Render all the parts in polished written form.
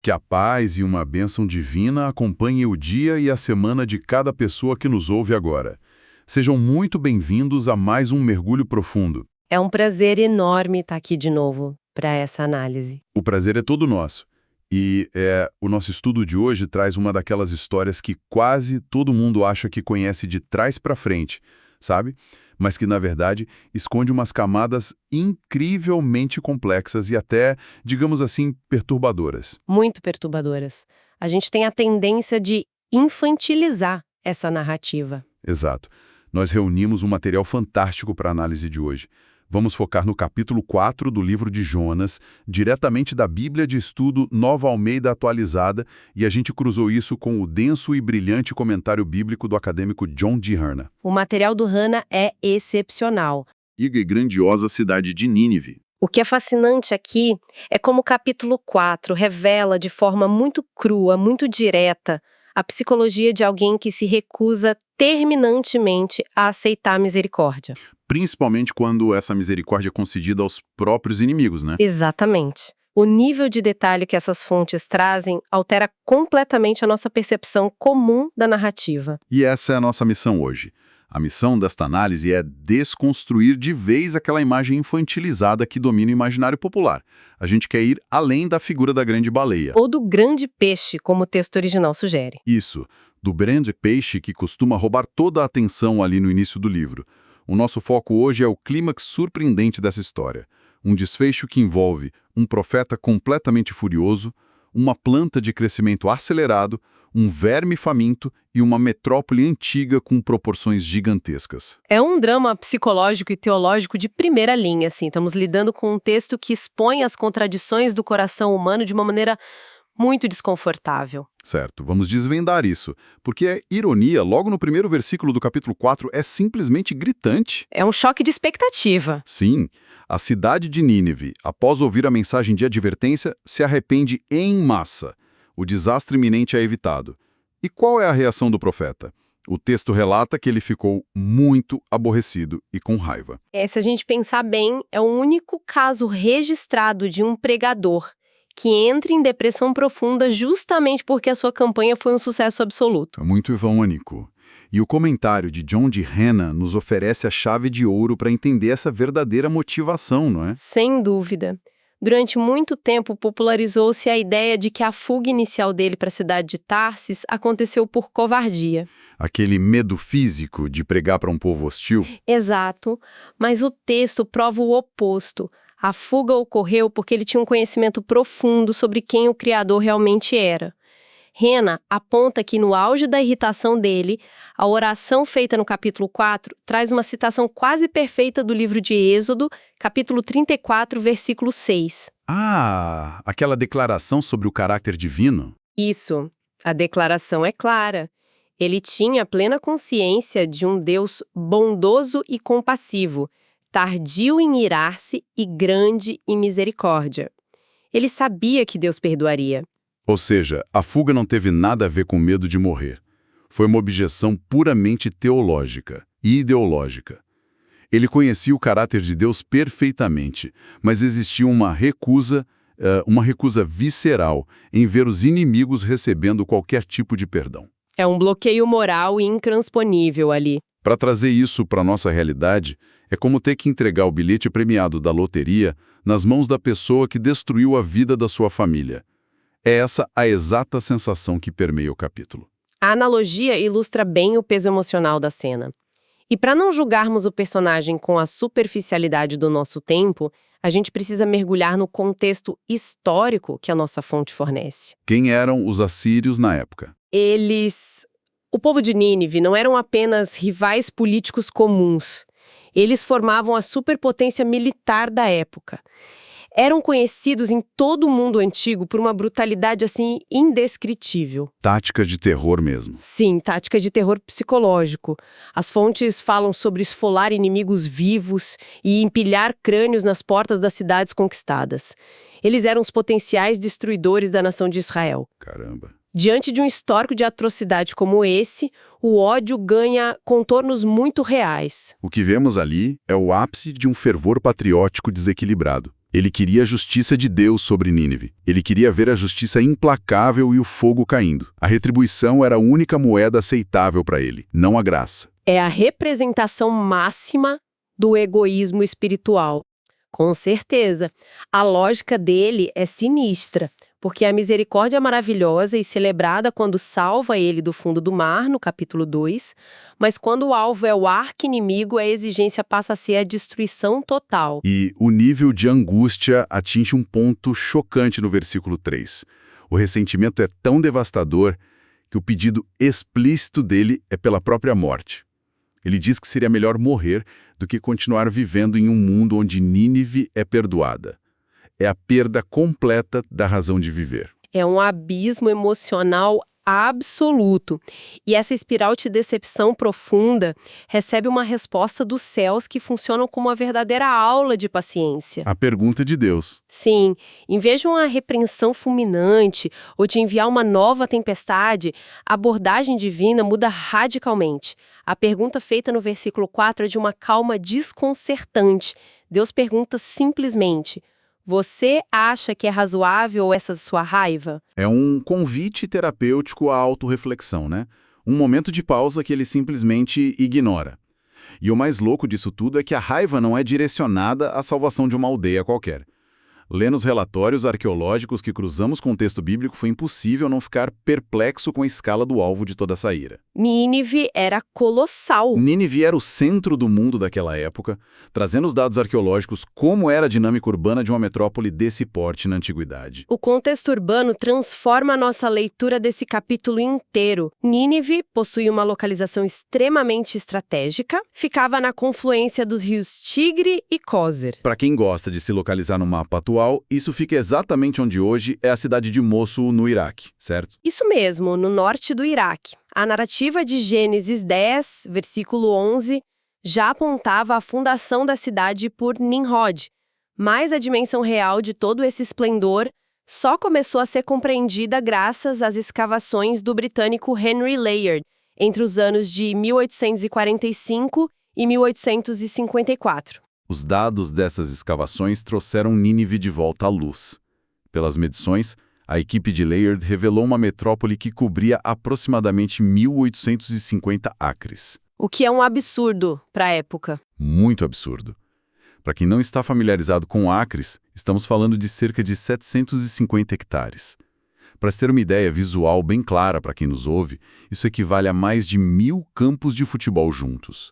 Que a paz e uma bênção divina acompanhem o dia e a semana de cada pessoa que nos ouve agora. Sejam muito bem-vindos a mais um Mergulho Profundo. É um prazer enorme estar aqui de novo para essa análise. O prazer é todo nosso. E o nosso estudo de hoje traz uma daquelas histórias que quase todo mundo acha que conhece de trás para frente, sabe? Mas que, na verdade, esconde umas camadas incrivelmente complexas e até, digamos assim, perturbadoras. Muito perturbadoras. A gente tem a tendência de infantilizar essa narrativa. Exato. Nós reunimos um material fantástico para a análise de hoje. Vamos focar no capítulo 4 do livro de Jonas, diretamente da Bíblia de Estudo Nova Almeida Atualizada, e a gente cruzou isso com o denso e brilhante comentário bíblico do acadêmico John D. Hanna. O material do Hanna é excepcional. E grandiosa cidade de Nínive. O que é fascinante aqui é como o capítulo 4 revela de forma muito crua, muito direta, a psicologia de alguém que se recusa terminantemente a aceitar a misericórdia. Principalmente quando essa misericórdia é concedida aos próprios inimigos, né? Exatamente. O nível de detalhe que essas fontes trazem altera completamente a nossa percepção comum da narrativa. E essa é a nossa missão hoje. A missão desta análise é desconstruir de vez aquela imagem infantilizada que domina o imaginário popular. A gente quer ir além da figura da grande baleia. Ou do grande peixe, como o texto original sugere. Isso, do grande peixe que costuma roubar toda a atenção ali no início do livro. O nosso foco hoje é o clímax surpreendente dessa história. Um desfecho que envolve um profeta completamente furioso, uma planta de crescimento acelerado, um verme faminto e uma metrópole antiga com proporções gigantescas. É um drama psicológico e teológico de primeira linha, assim. Estamos lidando com um texto que expõe as contradições do coração humano de uma maneira muito desconfortável. Certo, vamos desvendar isso, porque a ironia, logo no primeiro versículo do capítulo 4, é simplesmente gritante. É um choque de expectativa. Sim, a cidade de Nínive, após ouvir a mensagem de advertência, se arrepende em massa. O desastre iminente é evitado. E qual é a reação do profeta? O texto relata que ele ficou muito aborrecido e com raiva. Se a gente pensar bem, é o único caso registrado de um pregador que entra em depressão profunda justamente porque a sua campanha foi um sucesso absoluto. É muito irônico. E o comentário de John D. Hanna nos oferece a chave de ouro para entender essa verdadeira motivação, não é? Sem dúvida. Durante muito tempo, popularizou-se a ideia de que a fuga inicial dele para a cidade de Tarsis aconteceu por covardia. Aquele medo físico de pregar para um povo hostil? Exato, mas o texto prova o oposto. A fuga ocorreu porque ele tinha um conhecimento profundo sobre quem o Criador realmente era. Hanna aponta que no auge da irritação dele, a oração feita no capítulo 4 traz uma citação quase perfeita do livro de Êxodo, capítulo 34, versículo 6. Ah, aquela declaração sobre o caráter divino? Isso, a declaração é clara. Ele tinha plena consciência de um Deus bondoso e compassivo, tardio em irar-se e grande em misericórdia. Ele sabia que Deus perdoaria. Ou seja, a fuga não teve nada a ver com medo de morrer. Foi uma objeção puramente teológica e ideológica. Ele conhecia o caráter de Deus perfeitamente, mas existia uma recusa visceral em ver os inimigos recebendo qualquer tipo de perdão. É um bloqueio moral e intransponível ali. Para trazer isso para a nossa realidade, é como ter que entregar o bilhete premiado da loteria nas mãos da pessoa que destruiu a vida da sua família. É essa a exata sensação que permeia o capítulo. A analogia ilustra bem o peso emocional da cena. E para não julgarmos o personagem com a superficialidade do nosso tempo, a gente precisa mergulhar no contexto histórico que a nossa fonte fornece. Quem eram os assírios na época? O povo de Nínive não eram apenas rivais políticos comuns. Eles formavam a superpotência militar da época. Eram conhecidos em todo o mundo antigo por uma brutalidade, assim, indescritível. Tática de terror mesmo. Sim, tática de terror psicológico. As fontes falam sobre esfolar inimigos vivos e empilhar crânios nas portas das cidades conquistadas. Eles eram os potenciais destruidores da nação de Israel. Caramba. Diante de um histórico de atrocidade como esse, o ódio ganha contornos muito reais. O que vemos ali é o ápice de um fervor patriótico desequilibrado. Ele queria a justiça de Deus sobre Nínive. Ele queria ver a justiça implacável e o fogo caindo. A retribuição era a única moeda aceitável para ele, não a graça. É a representação máxima do egoísmo espiritual. Com certeza. A lógica dele é sinistra, porque a misericórdia é maravilhosa e celebrada quando salva ele do fundo do mar, no capítulo 2, mas quando o alvo é o arqui-inimigo, a exigência passa a ser a destruição total. E o nível de angústia atinge um ponto chocante no versículo 3. O ressentimento é tão devastador que o pedido explícito dele é pela própria morte. Ele diz que seria melhor morrer do que continuar vivendo em um mundo onde Nínive é perdoada. É a perda completa da razão de viver. É um abismo emocional absoluto. E essa espiral de decepção profunda recebe uma resposta dos céus que funcionam como uma verdadeira aula de paciência. A pergunta de Deus. Sim, em vez de uma repreensão fulminante ou de enviar uma nova tempestade, a abordagem divina muda radicalmente. A pergunta feita no versículo 4 é de uma calma desconcertante. Deus pergunta simplesmente: você acha que é razoável essa sua raiva? É um convite terapêutico à autorreflexão, né? Um momento de pausa que ele simplesmente ignora. E o mais louco disso tudo é que a raiva não é direcionada à salvação de uma aldeia qualquer. Lendo os relatórios arqueológicos que cruzamos com o texto bíblico, foi impossível não ficar perplexo com a escala do alvo de toda essa ira. Nínive era colossal. Nínive era o centro do mundo daquela época, trazendo os dados arqueológicos como era a dinâmica urbana de uma metrópole desse porte na antiguidade. O contexto urbano transforma a nossa leitura desse capítulo inteiro. Nínive possui uma localização extremamente estratégica, ficava na confluência dos rios Tigre e Cózer. Para quem gosta de se localizar no mapa atual, isso fica exatamente onde hoje é a cidade de Mossul, no Iraque, certo? Isso mesmo, no norte do Iraque. A narrativa de Gênesis 10, versículo 11, já apontava a fundação da cidade por Nimrod, mas a dimensão real de todo esse esplendor só começou a ser compreendida graças às escavações do britânico Henry Layard, entre os anos de 1845 e 1854. Os dados dessas escavações trouxeram Nínive de volta à luz. Pelas medições, a equipe de Layard revelou uma metrópole que cobria aproximadamente 1.850 acres. O que é um absurdo para a época. Muito absurdo. Para quem não está familiarizado com acres, estamos falando de cerca de 750 hectares. Para se ter uma ideia visual bem clara para quem nos ouve, isso equivale a mais de 1.000 campos de futebol juntos.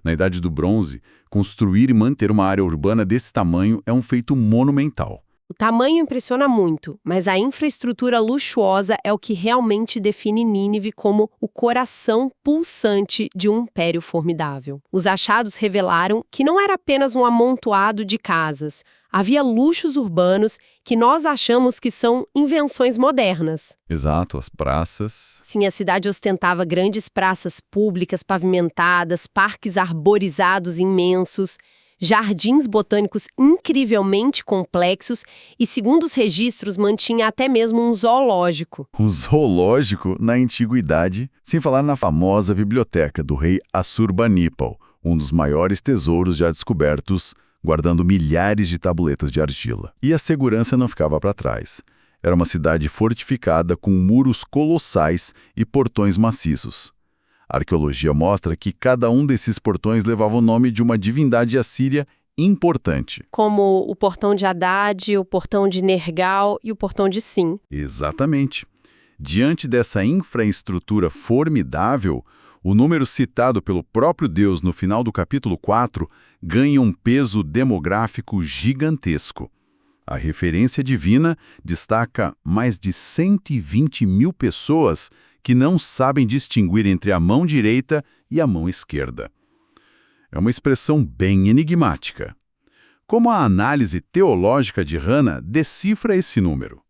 Na Idade do Bronze, construir e manter uma área urbana desse tamanho é um feito monumental. O tamanho impressiona muito, mas a infraestrutura luxuosa é o que realmente define Nínive como o coração pulsante de um império formidável. Os achados revelaram que não era apenas um amontoado de casas. Havia luxos urbanos que nós achamos que são invenções modernas. Exato, as praças. Sim, a cidade ostentava grandes praças públicas pavimentadas, parques arborizados imensos, jardins botânicos incrivelmente complexos e, segundo os registros, mantinha até mesmo um zoológico. Um zoológico na antiguidade, sem falar na famosa biblioteca do rei Assurbanipal, um dos maiores tesouros já descobertos, guardando milhares de tabuletas de argila. E a segurança não ficava para trás. Era uma cidade fortificada com muros colossais e portões maciços. A arqueologia mostra que cada um desses portões levava o nome de uma divindade assíria importante. Como o portão de Haddad, o portão de Nergal e o portão de Sim. Exatamente. Diante dessa infraestrutura formidável, o número citado pelo próprio Deus no final do capítulo 4 ganha um peso demográfico gigantesco. A referência divina destaca mais de 120 mil pessoas que não sabem distinguir entre a mão direita e a mão esquerda. É uma expressão bem enigmática. Como a análise teológica de Hannah decifra esse número?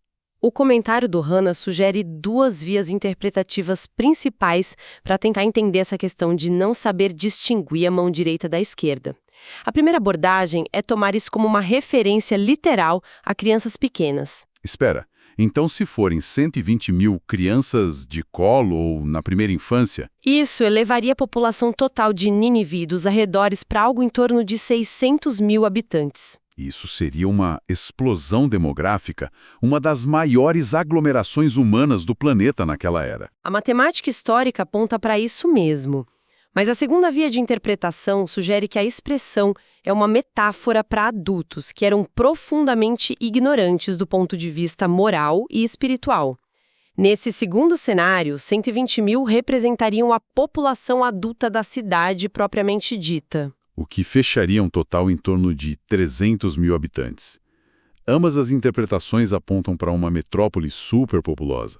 O comentário do Hannah sugere duas vias interpretativas principais para tentar entender essa questão de não saber distinguir a mão direita da esquerda. A primeira abordagem é tomar isso como uma referência literal a crianças pequenas. Espera, então se forem 120 mil crianças de colo ou na primeira infância... Isso elevaria a população total de Nínive e dos arredores para algo em torno de 600 mil habitantes. Isso seria uma explosão demográfica, uma das maiores aglomerações humanas do planeta naquela era. A matemática histórica aponta para isso mesmo. Mas a segunda via de interpretação sugere que a expressão é uma metáfora para adultos que eram profundamente ignorantes do ponto de vista moral e espiritual. Nesse segundo cenário, 120 mil representariam a população adulta da cidade propriamente dita. O que fecharia um total em torno de 300 mil habitantes. Ambas as interpretações apontam para uma metrópole superpopulosa.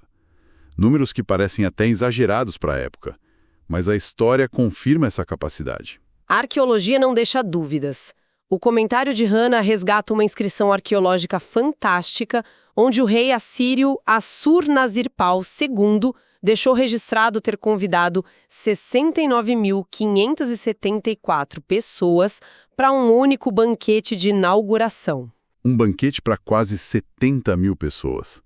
Números que parecem até exagerados para a época, mas a história confirma essa capacidade. A arqueologia não deixa dúvidas. O comentário de Hannah resgata uma inscrição arqueológica fantástica, onde o rei assírio Assur-Nazir-Pal II deixou registrado ter convidado 69.574 pessoas para um único banquete de inauguração. Um banquete para quase 70 mil pessoas.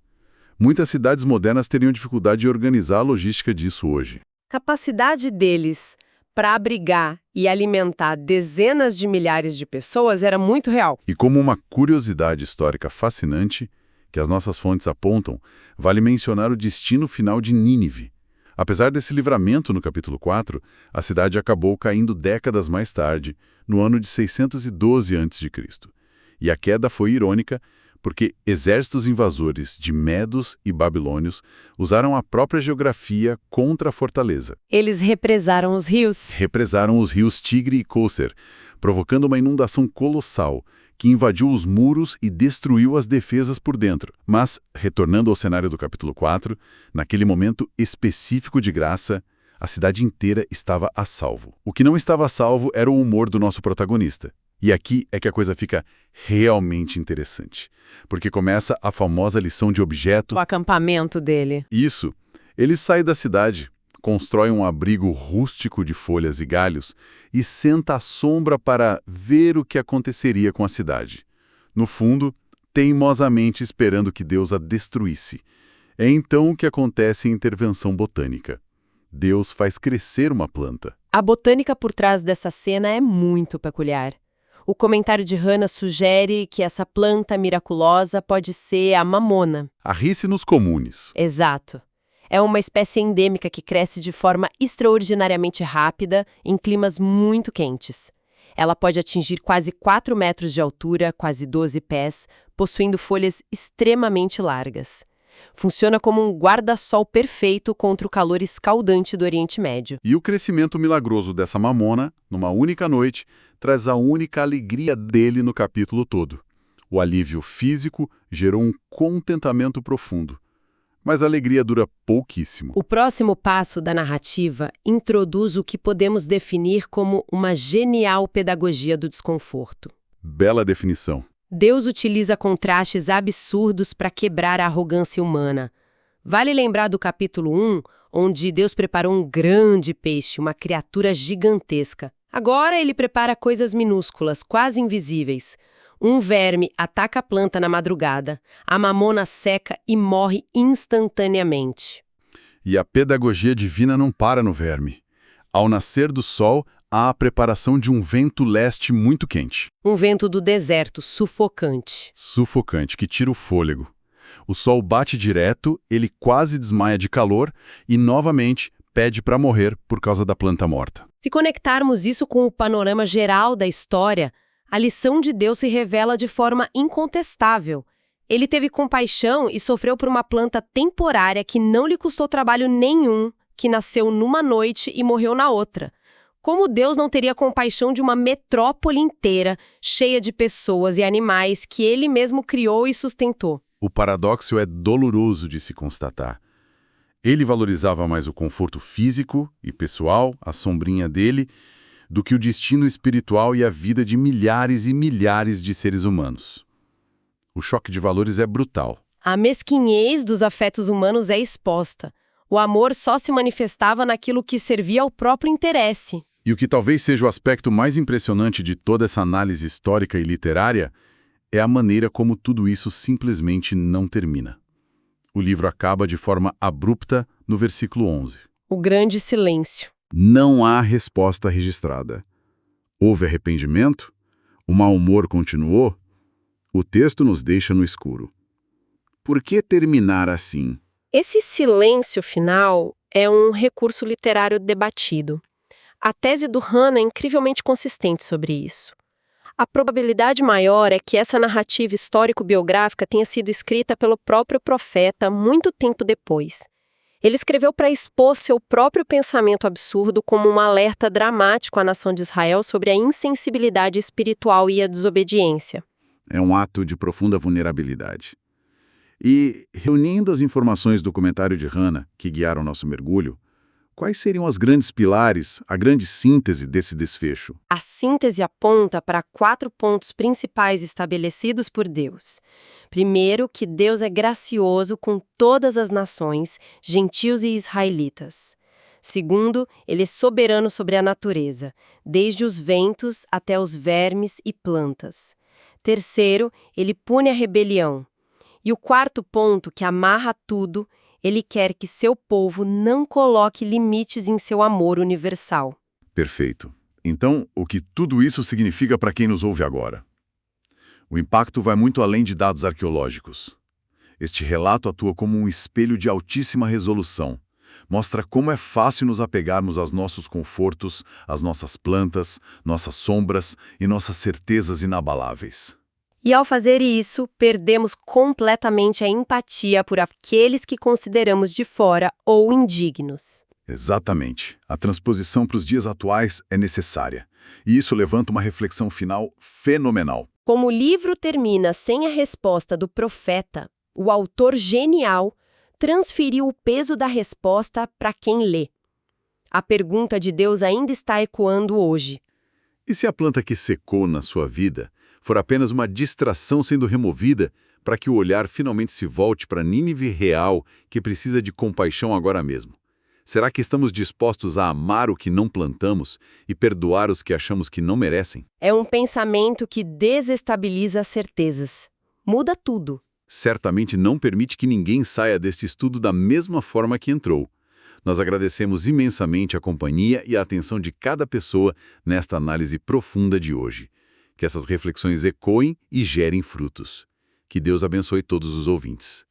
Muitas cidades modernas teriam dificuldade em organizar a logística disso hoje. Capacidade deles para abrigar e alimentar dezenas de milhares de pessoas era muito real. E como uma curiosidade histórica fascinante, que as nossas fontes apontam, vale mencionar o destino final de Nínive. Apesar desse livramento no capítulo 4, a cidade acabou caindo décadas mais tarde, no ano de 612 a.C. E a queda foi irônica, porque exércitos invasores de medos e babilônios usaram a própria geografia contra a fortaleza. Eles represaram os rios. Represaram os rios Tigre e Cócer, provocando uma inundação colossal, que invadiu os muros e destruiu as defesas por dentro. Mas, retornando ao cenário do capítulo 4, naquele momento específico de graça, a cidade inteira estava a salvo. O que não estava a salvo era o humor do nosso protagonista. E aqui é que a coisa fica realmente interessante, porque começa a famosa lição de objeto. O acampamento dele. Isso. Ele sai da cidade, constrói um abrigo rústico de folhas e galhos e senta à sombra para ver o que aconteceria com a cidade. No fundo, teimosamente esperando que Deus a destruísse. É então que acontece a intervenção botânica. Deus faz crescer uma planta. A botânica por trás dessa cena é muito peculiar. O comentário de Hannah sugere que essa planta miraculosa pode ser a mamona. A Ricinus communis. Exato. É uma espécie endêmica que cresce de forma extraordinariamente rápida em climas muito quentes. Ela pode atingir quase 4 metros de altura, quase 12 pés, possuindo folhas extremamente largas. Funciona como um guarda-sol perfeito contra o calor escaldante do Oriente Médio. E o crescimento milagroso dessa mamona, numa única noite, traz a única alegria dele no capítulo todo. O alívio físico gerou um contentamento profundo. Mas a alegria dura pouquíssimo. O próximo passo da narrativa introduz o que podemos definir como uma genial pedagogia do desconforto. Bela definição. Deus utiliza contrastes absurdos para quebrar a arrogância humana. Vale lembrar do capítulo 1, onde Deus preparou um grande peixe, uma criatura gigantesca. Agora ele prepara coisas minúsculas, quase invisíveis. Um verme ataca a planta na madrugada, a mamona seca e morre instantaneamente. E a pedagogia divina não para no verme. Ao nascer do sol, há a preparação de um vento leste muito quente. Um vento do deserto, sufocante. Sufocante, que tira o fôlego. O sol bate direto, ele quase desmaia de calor e, novamente, pede para morrer por causa da planta morta. Se conectarmos isso com o panorama geral da história, a lição de Deus se revela de forma incontestável. Ele teve compaixão e sofreu por uma planta temporária que não lhe custou trabalho nenhum, que nasceu numa noite e morreu na outra. Como Deus não teria compaixão de uma metrópole inteira, cheia de pessoas e animais que ele mesmo criou e sustentou? O paradoxo é doloroso de se constatar. Ele valorizava mais o conforto físico e pessoal, a sombrinha dele, do que o destino espiritual e a vida de milhares e milhares de seres humanos. O choque de valores é brutal. A mesquinhez dos afetos humanos é exposta. O amor só se manifestava naquilo que servia ao próprio interesse. E o que talvez seja o aspecto mais impressionante de toda essa análise histórica e literária é a maneira como tudo isso simplesmente não termina. O livro acaba de forma abrupta no versículo 11. O grande silêncio. Não há resposta registrada. Houve arrependimento? O mau humor continuou? O texto nos deixa no escuro. Por que terminar assim? Esse silêncio final é um recurso literário debatido. A tese do Hannah é incrivelmente consistente sobre isso. A probabilidade maior é que essa narrativa histórico-biográfica tenha sido escrita pelo próprio profeta muito tempo depois. Ele escreveu para expor seu próprio pensamento absurdo como um alerta dramático à nação de Israel sobre a insensibilidade espiritual e a desobediência. É um ato de profunda vulnerabilidade. E, reunindo as informações do comentário de Hannah, que guiaram nosso mergulho, quais seriam as grandes pilares, a grande síntese desse desfecho? A síntese aponta para 4 pontos principais estabelecidos por Deus. Primeiro, que Deus é gracioso com todas as nações, gentios e israelitas. Segundo, ele é soberano sobre a natureza, desde os ventos até os vermes e plantas. Terceiro, ele pune a rebelião. E o quarto ponto, que amarra tudo, ele quer que seu povo não coloque limites em seu amor universal. Perfeito. Então, o que tudo isso significa para quem nos ouve agora? O impacto vai muito além de dados arqueológicos. Este relato atua como um espelho de altíssima resolução. Mostra como é fácil nos apegarmos aos nossos confortos, às nossas plantas, nossas sombras e nossas certezas inabaláveis. E ao fazer isso, perdemos completamente a empatia por aqueles que consideramos de fora ou indignos. Exatamente. A transposição para os dias atuais é necessária. E isso levanta uma reflexão final fenomenal. Como o livro termina sem a resposta do profeta, o autor genial transferiu o peso da resposta para quem lê. A pergunta de Deus ainda está ecoando hoje. E se a planta que secou na sua vida for apenas uma distração sendo removida para que o olhar finalmente se volte para Nínive real, que precisa de compaixão agora mesmo? Será que estamos dispostos a amar o que não plantamos e perdoar os que achamos que não merecem? É um pensamento que desestabiliza as certezas. Muda tudo. Certamente não permite que ninguém saia deste estudo da mesma forma que entrou. Nós agradecemos imensamente a companhia e a atenção de cada pessoa nesta análise profunda de hoje. Que essas reflexões ecoem e gerem frutos. Que Deus abençoe todos os ouvintes.